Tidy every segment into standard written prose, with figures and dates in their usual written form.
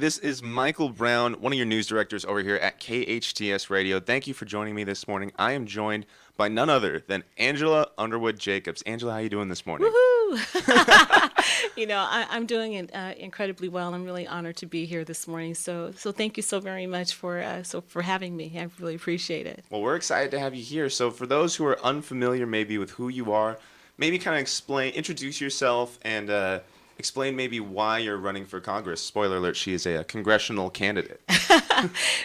This is Michael Brown, one of your news directors over here at KHTS Radio. Thank you for joining me this morning. I am joined by none other than Angela Underwood Jacobs. Angela, how are you doing this morning? Woohoo! I'm doing it incredibly well. I'm really honored to be here this morning. So thank you so very much for having me. I really appreciate it. Well, we're excited to have you here. So, for those who are unfamiliar maybe with who you are, maybe kind of introduce yourself and explain maybe why you're running for Congress. Spoiler alert, she is a congressional candidate.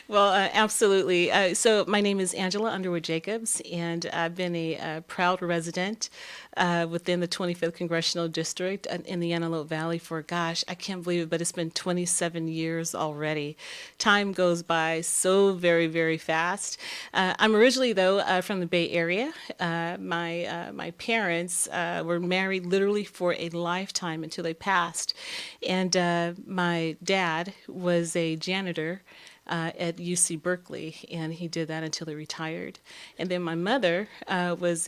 Well, absolutely. So my name is Angela Underwood Jacobs, and I've been a proud resident within the 25th Congressional District in the Antelope Valley for, gosh, I can't believe it, but it's been 27 years already. Time goes by so very, very fast. I'm originally, though, from the Bay Area. My parents were married literally for a lifetime until they passed. And my dad was a janitor at UC Berkeley, and he did that until he retired. And then my mother was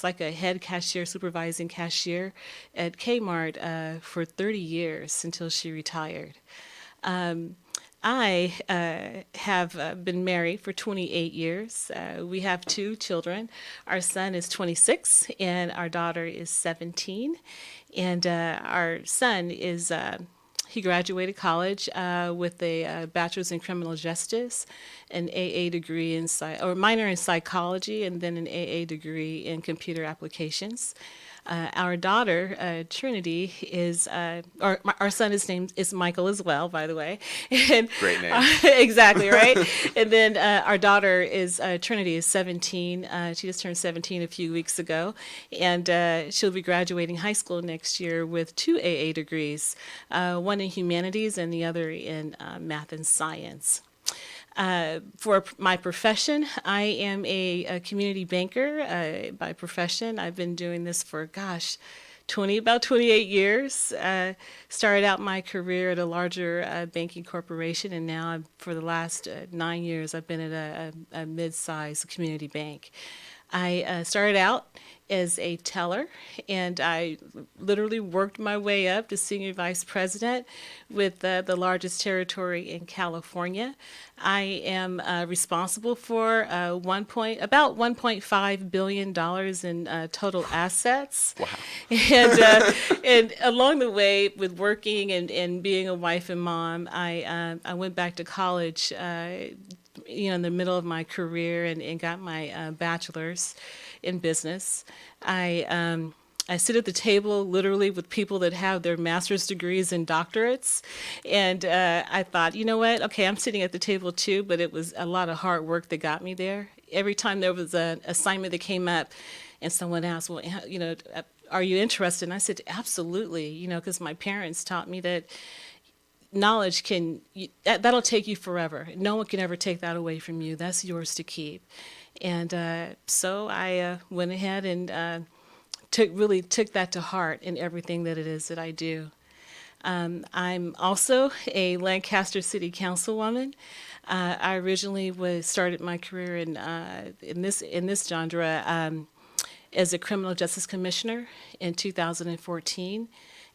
like a head cashier, supervising cashier at Kmart for 30 years until she retired. I have been married for 28 years. We have two children. Our son is 26 and our daughter is 17. And our son is he graduated college with a bachelor's in criminal justice, an AA degree in or minor in psychology, and then an AA degree in computer applications. Our daughter, Trinity, our son is named is Michael as well, by the way. And Great name. exactly right. And then our daughter is Trinity is 17. She just turned 17 a few weeks ago, and she'll be graduating high school next year with two AA degrees, one in humanities and the other in math and science. For my profession, I am a community banker by profession. I've been doing this for, gosh, about 28 years. Started out my career at a larger banking corporation, and now for the last 9 years, I've been at a mid-sized community bank. I started out as a teller, and I literally worked my way up to senior vice president with the largest territory in California. I am responsible for about $1.5 billion in total assets. Wow. And along the way, with working and being a wife and mom, I went back to college in the middle of my career and got my bachelor's in business. I sit at the table literally with people that have their master's degrees and doctorates. And I thought, you know what? Okay, I'm sitting at the table too, but it was a lot of hard work that got me there. Every time there was an assignment that came up and someone asked, well, are you interested? And I said, absolutely, because my parents taught me that knowledge that'll take you forever. No one can ever take that away from you. That's yours to keep. And so I went ahead and took that to heart in everything that it is that I do. I'm also a Lancaster City Councilwoman. I originally started my career in this genre as a criminal justice commissioner in 2014.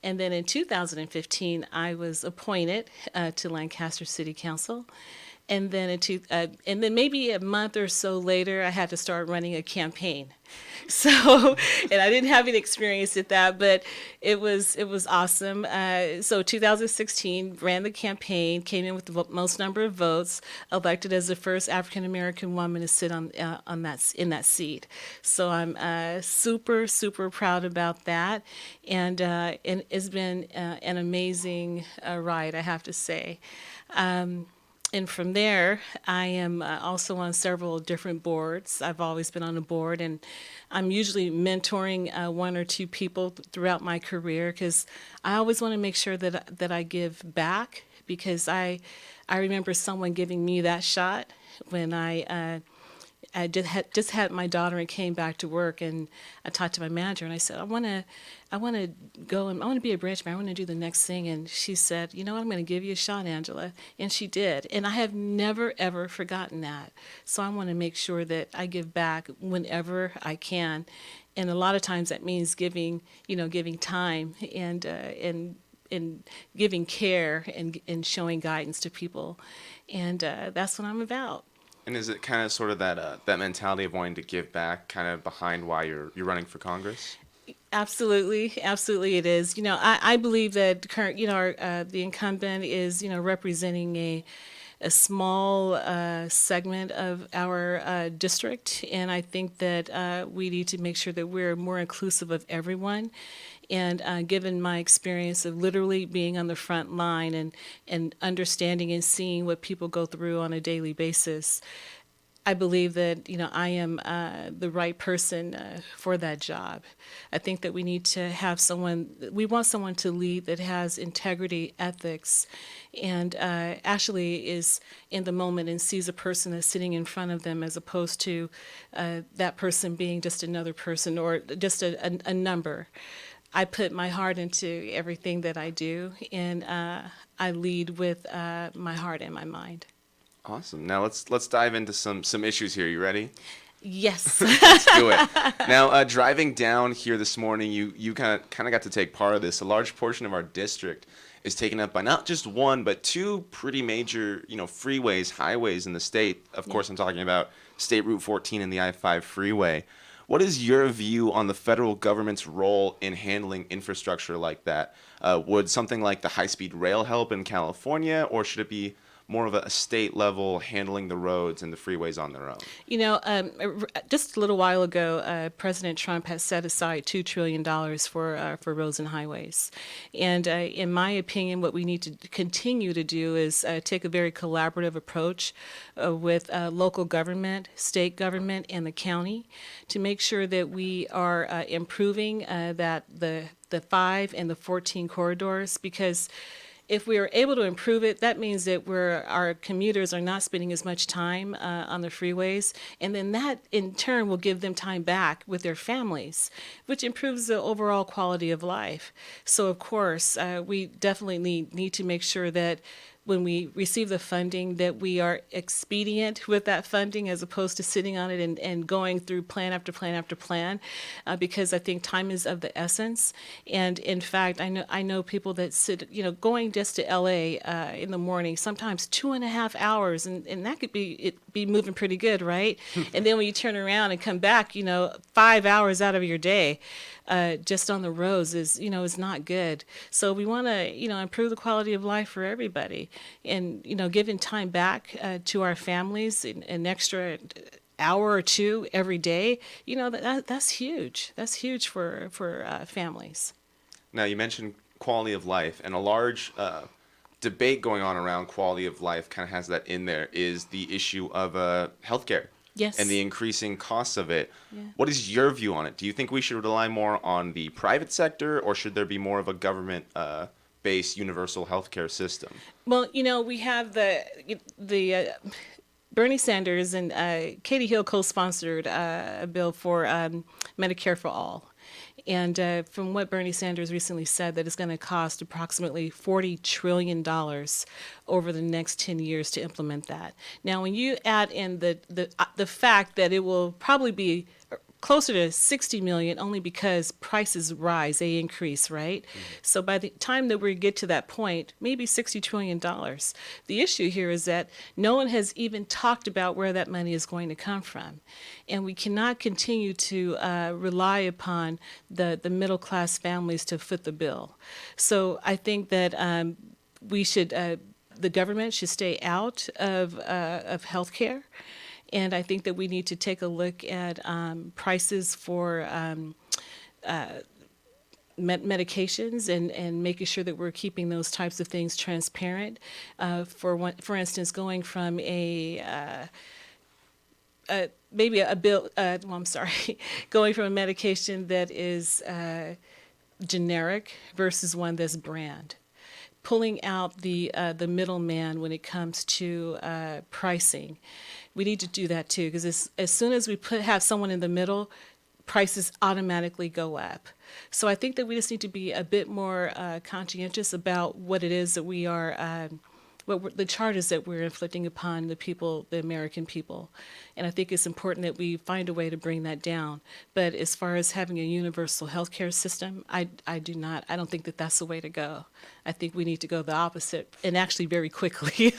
And then in 2015, I was appointed to Lancaster City Council. And then maybe a month or so later, I had to start running a campaign. So, and I didn't have any experience at that, but it was awesome. So 2016, ran the campaign, came in with the most number of votes, elected as the first African American woman to sit in that seat. So I'm super proud about that, and it's been an amazing ride, I have to say. And from there, I am also on several different boards. I've always been on a board, and I'm usually mentoring one or two people throughout my career because I always want to make sure that I give back, because I remember someone giving me that shot when I just had my daughter and came back to work, and I talked to my manager and I said, I want to go and I want to be a branch manager. I want to do the next thing. And she said, you know what, I'm going to give you a shot, Angela. And she did. And I have never, ever forgotten that. So I want to make sure that I give back whenever I can. And a lot of times that means giving time and in giving care and showing guidance to people, and that's what I'm about. And is it kind of sort of that mentality of wanting to give back, kind of behind why you're running for Congress? Absolutely, absolutely, it is. I believe that current, the incumbent is, representing a small segment of our district, and I think that we need to make sure that we're more inclusive of everyone. And given my experience of literally being on the front line and understanding and seeing what people go through on a daily basis, I believe that I am the right person for that job. I think that we need to have someone. We want someone to lead that has integrity, ethics, and actually is in the moment and sees a person that's sitting in front of them, as opposed to that person being just another person or just a number. I put my heart into everything that I do, and I lead with my heart and my mind. Awesome. Now let's dive into some issues here. You ready? Yes. Let's do it. Now, driving down here this morning, you kind of got to take part of this. A large portion of our district is taken up by not just one, but two pretty major, freeways, highways in the state. Of course, I'm talking about State Route 14 and the I-5 freeway. What is your view on the federal government's role in handling infrastructure like that? Would something like the high-speed rail help in California, or should it be more of a state level handling the roads and the freeways on their own? Just a little while ago, President Trump has set aside $2 trillion for roads and highways. And in my opinion, what we need to continue to do is take a very collaborative approach with local government, state government, and the county to make sure that we are improving that the 5 and the 14 corridors, because if we are able to improve it, that means that our commuters are not spending as much time on the freeways, and then that in turn will give them time back with their families, which improves the overall quality of life. So of course, we definitely need to make sure that when we receive the funding, that we are expedient with that funding as opposed to sitting on it and going through plan after plan after plan, because I think time is of the essence. And in fact, I know people that sit, going just to LA in the morning, sometimes 2.5 hours, and that could be moving pretty good, right? And then when you turn around and come back, 5 hours out of your day. Just on the roads is not good. So we want to improve the quality of life for everybody, and giving time back to our families, an extra hour or two every day. That's huge. That's huge for families. Now, you mentioned quality of life, and a large debate going on around quality of life kind of has that in there, is the issue of healthcare. Yes. And the increasing costs of it. Yeah. What is your view on it? Do you think we should rely more on the private sector, or should there be more of a government-based universal healthcare system? Well, we have the Bernie Sanders and Katie Hill co-sponsored a bill for Medicare for all. And from what Bernie Sanders recently said, that it's going to cost approximately $40 trillion over the next 10 years to implement that. Now, when you add in the fact that it will probably be closer to 60 million only because prices rise, they increase, right? Mm-hmm. So by the time that we get to that point, maybe $60 trillion. The issue here is that no one has even talked about where that money is going to come from. And we cannot continue to rely upon the middle class families to foot the bill. So I think that we should, the government should stay out of healthcare. And I think that we need to take a look at prices for medications and making sure that we're keeping those types of things transparent. For instance, going from maybe a bill. Going from a medication that is generic versus one that's brand. Pulling out the middleman when it comes to pricing. We need to do that too, because as soon as we have someone in the middle, prices automatically go up. So I think that we just need to be a bit more conscientious about what it is that we are the charges that we're inflicting upon the people, the American people. And I think it's important that we find a way to bring that down. But as far as having a universal healthcare system, I don't think that that's the way to go. I think we need to go the opposite, and actually very quickly.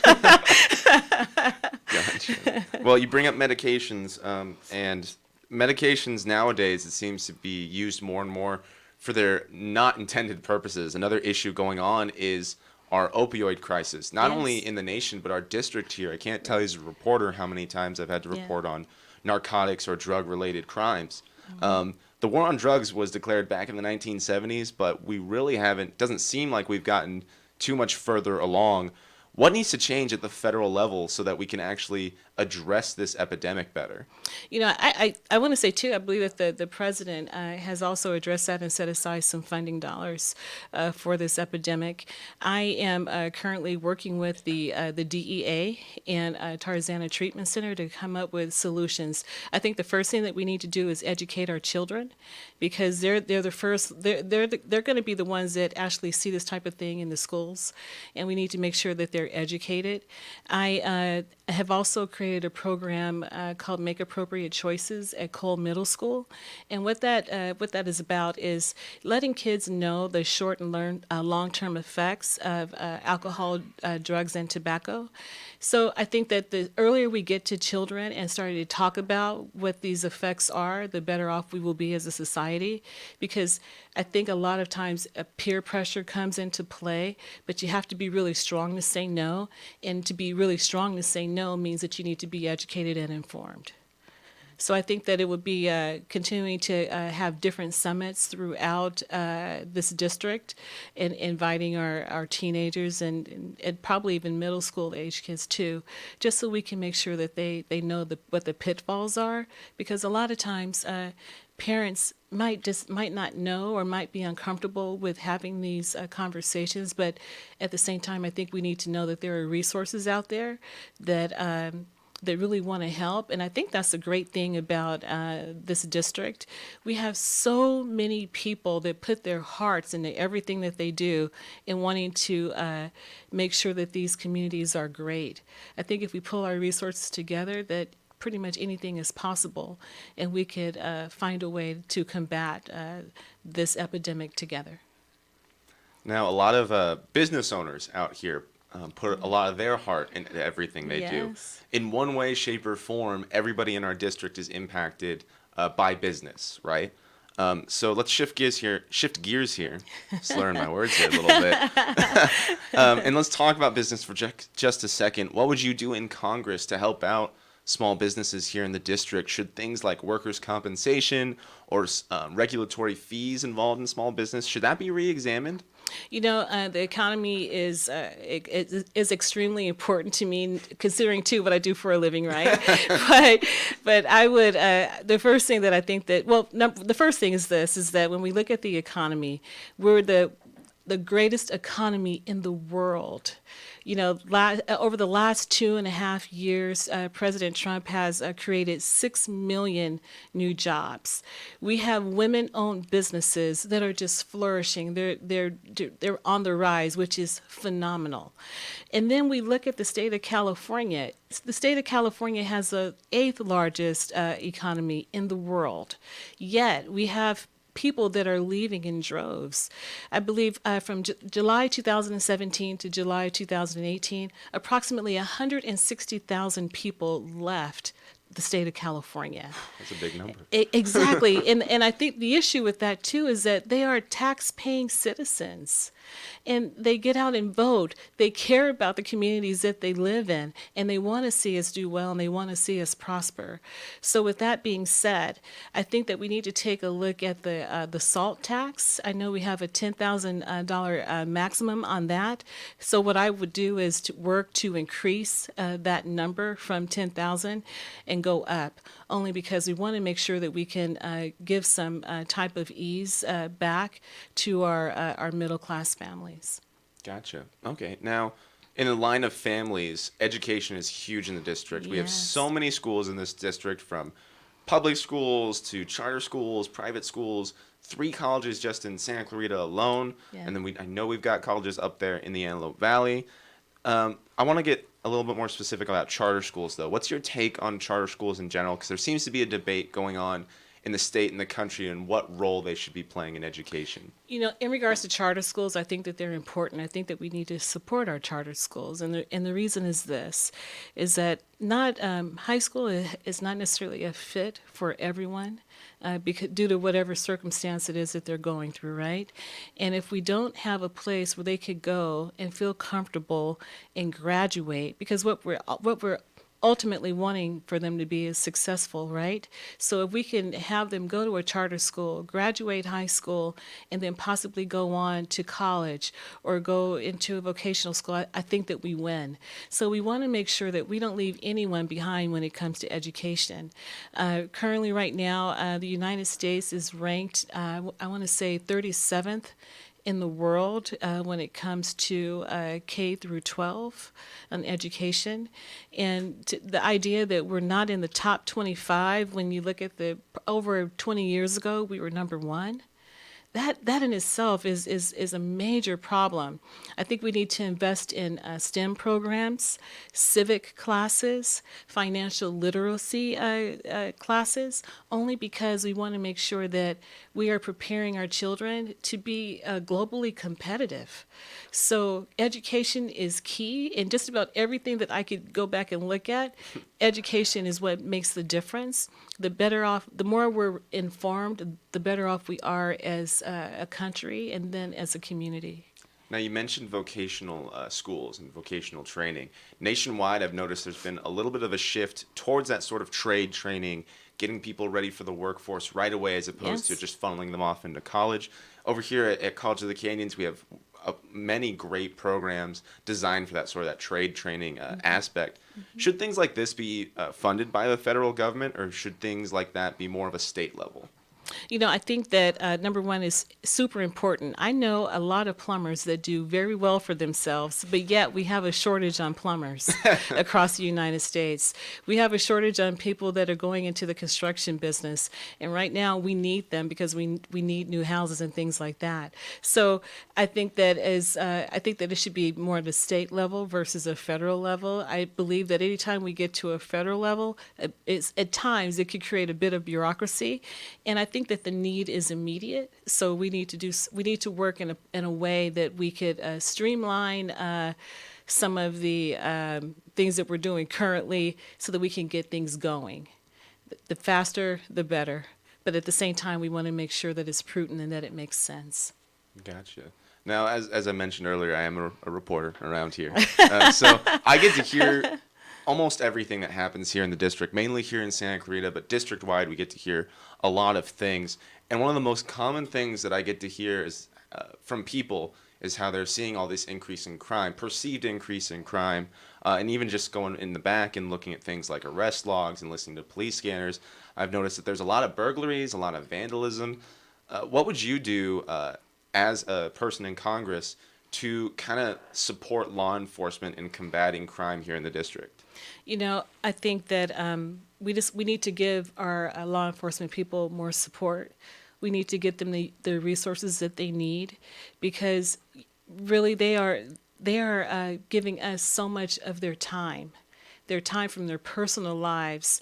Gotcha. Well, you bring up medications, and medications nowadays, it seems to be used more and more for their not intended purposes. Another issue going on is our opioid crisis, not only Yes. in the nation, but our district here. I can't tell you as a reporter how many times I've had to Yeah. report on narcotics or drug-related crimes. The war on drugs was declared back in the 1970s, but we really haven't, doesn't seem like we've gotten too much further along. What needs to change at the federal level so that we can actually address this epidemic better? I want to say too, I believe that the president has also addressed that and set aside some funding dollars for this epidemic. I am currently working with the DEA and Tarzana Treatment Center to come up with solutions. I think the first thing that we need to do is educate our children, because they're the first, they're going to be the ones that actually see this type of thing in the schools, and we need to make sure that they're educated. I have also created a program called Make Appropriate Choices at Cole Middle School, and what that is about is letting kids know the short and long-term effects of alcohol, drugs, and tobacco. So I think that the earlier we get to children and starting to talk about what these effects are, the better off we will be as a society, because I think a lot of times peer pressure comes into play, but you have to be really strong to say no, and to be really strong to say no means that you need to be educated and informed. So I think that it would be continuing to have different summits throughout this district, and inviting our teenagers and probably even middle school age kids too, just so we can make sure that they know what the pitfalls are, because a lot of times parents might not know or might be uncomfortable with having these conversations, but at the same time, I think we need to know that there are resources out there that really want to help. And I think that's the great thing about this district. We have so many people that put their hearts into everything that they do in wanting to make sure that these communities are great. I think if we pull our resources together, that pretty much anything is possible, and we could find a way to combat this epidemic together. Now, a lot of business owners out here put a lot of their heart into everything they do. Yes. In one way, shape, or form, everybody in our district is impacted by business, right? So let's shift gears here. Slurring my words here a little bit. And let's talk about business for just a second. What would you do in Congress to help out small businesses here in the district? Should things like workers' compensation or regulatory fees involved in small business, should that be re-examined? The economy is extremely important to me, considering too what I do for a living, right? but I would the first thing that I think that the first thing is this: is that when we look at the economy, we're the greatest economy in the world. Over the last 2.5 years, President Trump has created 6 million new jobs. We have women-owned businesses that are just flourishing. They're on the rise, which is phenomenal. And then we look at the state of California. The state of California has the 8th largest economy in the world. Yet we have people that are leaving in droves. I believe from July 2017 to July 2018, approximately 160,000 people left the state of California. That's a big number. Exactly. And I think the issue with that, too, is that they are tax-paying citizens. And they get out and vote. They care about the communities that they live in, and they want to see us do well, and they want to see us prosper. So with that being said, I think that we need to take a look at the SALT tax. I know we have a $10,000 maximum on that. So what I would do is to work to increase that number from 10,000 and go up, only because we want to make sure that we can give some type of ease back to our middle-class families. Gotcha. Okay. Now, in the line of families, education is huge in the district. We have Yes. so many schools in this district, from public schools to charter schools, private schools, 3 colleges just in Santa Clarita alone. Yeah. And then I know we've got colleges up there in the Antelope Valley. I want to get a little bit more specific about charter schools, though. What's your take on charter schools in general? Because there seems to be a debate going on in the state and the country and what role they should be playing in education. In regards to charter schools, I think that they're important. I think that we need to support our charter schools, and the reason is this, is that not high school is not necessarily a fit for everyone, because due to whatever circumstance it is that they're going through, right? And if we don't have a place where they could go and feel comfortable and graduate, because what we're ultimately wanting for them to be is successful, right? So if we can have them go to a charter school, graduate high school, and then possibly go on to college or go into a vocational school, I think that we win. So we want to make sure that we don't leave anyone behind when it comes to education. Currently, right now, the United States is ranked, I want to say 37th in the world when it comes to K through 12 on education. And the idea that we're not in the top 25, when you look at over 20 years ago, we were number one. That in itself is a major problem. I think we need to invest in STEM programs, civic classes, financial literacy classes, only because we want to make sure that we are preparing our children to be globally competitive. So education is key, and just about everything that I could go back and look at, education is what makes the difference. The better off, the more we're informed, the better off we are as a country and then as a community. Now, you mentioned vocational schools and vocational training. Nationwide, I've noticed there's been a little bit of a shift towards that sort of trade training, getting people ready for the workforce right away as opposed to Yes. just funneling them off into college. Over here at College of the Canyons, we have many great programs designed for that trade training aspect. Should things like this be funded by the federal government, or should things like that be more of a state level? I think that number one is super important. I know a lot of plumbers that do very well for themselves, but yet we have a shortage on plumbers across the United States. We have a shortage on people that are going into the construction business, and right now we need them because we need new houses and things like that. So I think that it should be more at a state level versus a federal level. I believe that anytime we get to a federal level, at times it could create a bit of bureaucracy, and I think that the need is immediate. So we need to work in a way that we could streamline some of the things that we're doing currently, so that we can get things going. The faster, the better. But at the same time, we want to make sure that it's prudent and that it makes sense. Gotcha. Now, as I mentioned earlier, I am a reporter around here. So I get to hear almost everything that happens here in the district, mainly here in Santa Clarita, but district-wide we get to hear a lot of things. And one of the most common things that I get to hear is from people is how they're seeing all this increase in crime, perceived increase in crime, and even just going in the back and looking at things like arrest logs and listening to police scanners. I've noticed that there's a lot of burglaries, a lot of vandalism. What would you do as a person in Congress to kind of support law enforcement in combating crime here in the district? I think that we need to give our law enforcement people more support. We need to get them the resources that they need, because really they are giving us so much of their time from their personal lives,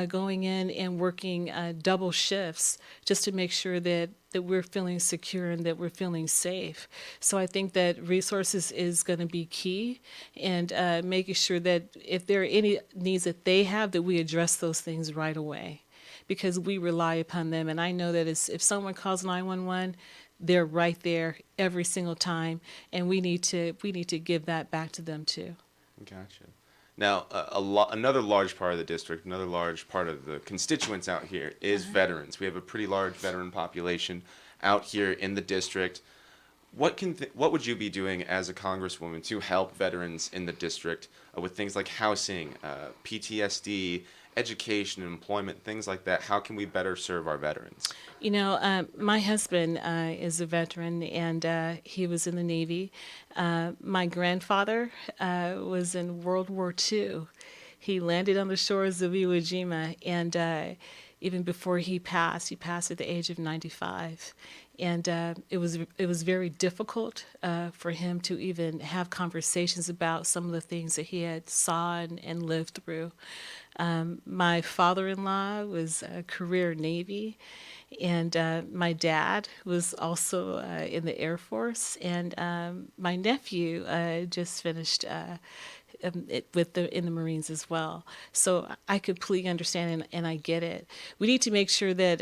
going in and working double shifts just to make sure that we're feeling secure and that we're feeling safe. So I think that resources is going to be key, and making sure that if there are any needs that they have, that we address those things right away, because we rely upon them. And I know that if someone calls 911, they're right there every single time, and we need to give that back to them too. Gotcha. Now, another large part of the district, another large part of the constituents out here is veterans. We have a pretty large veteran population out here in the district. What would you be doing as a congresswoman to help veterans in the district with things like housing, PTSD, education, employment, things like that? How can we better serve our veterans? My husband is a veteran, and he was in the Navy. My grandfather was in World War II. He landed on the shores of Iwo Jima, and even before he passed at the age of 95. And it was very difficult for him to even have conversations about some of the things that he had saw and lived through. My father-in-law was a career Navy, and my dad was also in the Air Force, and my nephew just finished in the Marines as well. So I completely understand, and I get it. We need to make sure that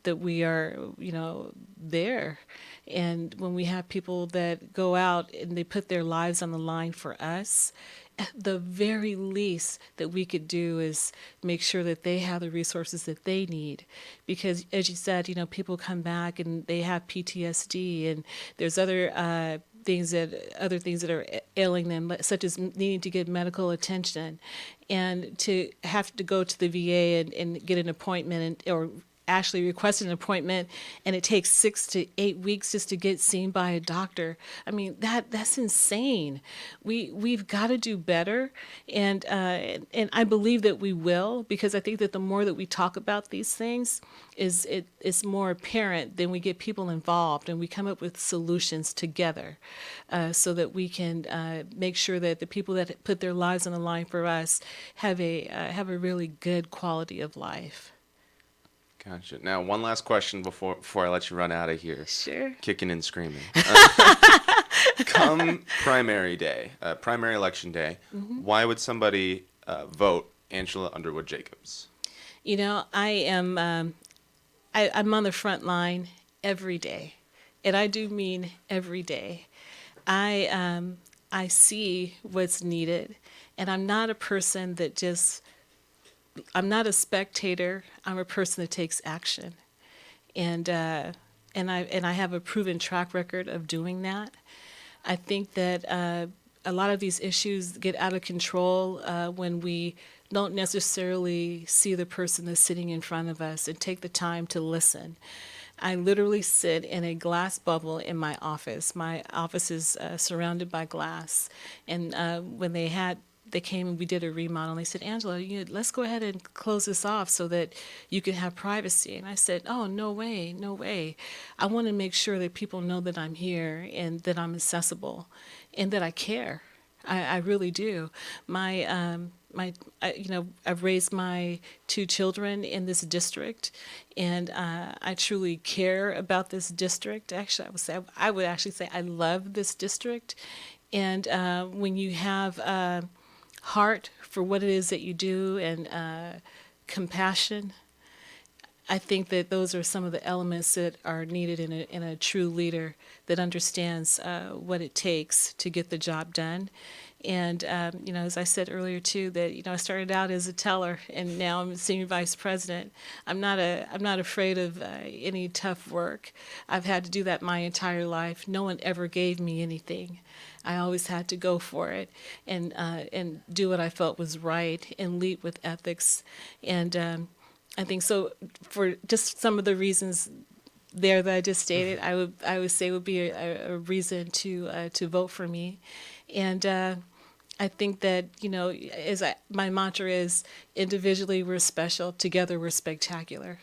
that we are, there. And when we have people that go out and they put their lives on the line for us, at the very least that we could do is make sure that they have the resources that they need. Because as you said, people come back and they have PTSD, and there's other things that are ailing them, such as needing to get medical attention, and to have to go to the VA and get an appointment, or actually request an appointment, and it takes 6 to 8 weeks just to get seen by a doctor. I mean, that's insane. We've got to do better, and I believe that we will, because I think that the more that we talk about these things, it's more apparent. Then we get people involved, and we come up with solutions together, so that we can make sure that the people that put their lives on the line for us have a really good quality of life. Gotcha. Now, one last question before I let you run out of here. Sure. Kicking and screaming. Come primary day, primary election day, why would somebody vote Angela Underwood Jacobs? I'm on the front line every day, and I do mean every day. I see what's needed, and I'm not a person that just. I'm not a spectator. I'm a person that takes action, and I have a proven track record of doing that. I think that a lot of these issues get out of control when we don't necessarily see the person that's sitting in front of us and take the time to listen. I literally sit in a glass bubble in my office. My office is surrounded by glass, and when they came and we did a remodel, and they said, Angela, let's go ahead and close this off so that you can have privacy. And I said, oh, no way, no way. I want to make sure that people know that I'm here and that I'm accessible and that I care. I really do. I've raised my 2 children in this district, and I truly care about this district. Actually, I would actually say I love this district. And when you have heart for what it is that you do, and compassion, I think that those are some of the elements that are needed in a true leader that understands what it takes to get the job done. And as I said earlier too, that I started out as a teller, and now I'm a senior vice president. I'm not afraid of any tough work. I've had to do that my entire life. No one ever gave me anything. I always had to go for it and do what I felt was right and lead with ethics. And I think so. For just some of the reasons there that I just stated, I would say would be a reason to vote for me. And I think that my mantra is, individually we're special, together we're spectacular.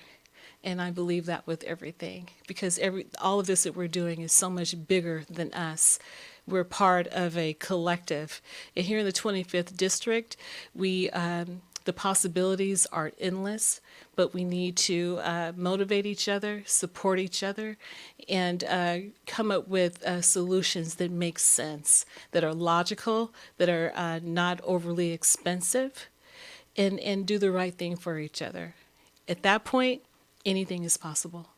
And I believe that with everything, because all of this that we're doing is so much bigger than us. We're part of a collective. And here in the 25th district, the possibilities are endless, but we need to motivate each other, support each other, and come up with solutions that make sense, that are logical, that are not overly expensive, and do the right thing for each other. At that point, anything is possible.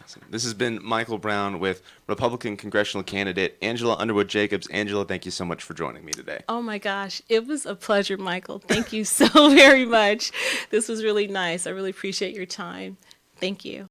Awesome. This has been Michael Brown with Republican congressional candidate Angela Underwood Jacobs. Angela, thank you so much for joining me today. Oh my gosh, it was a pleasure, Michael. Thank you so very much. This was really nice. I really appreciate your time. Thank you.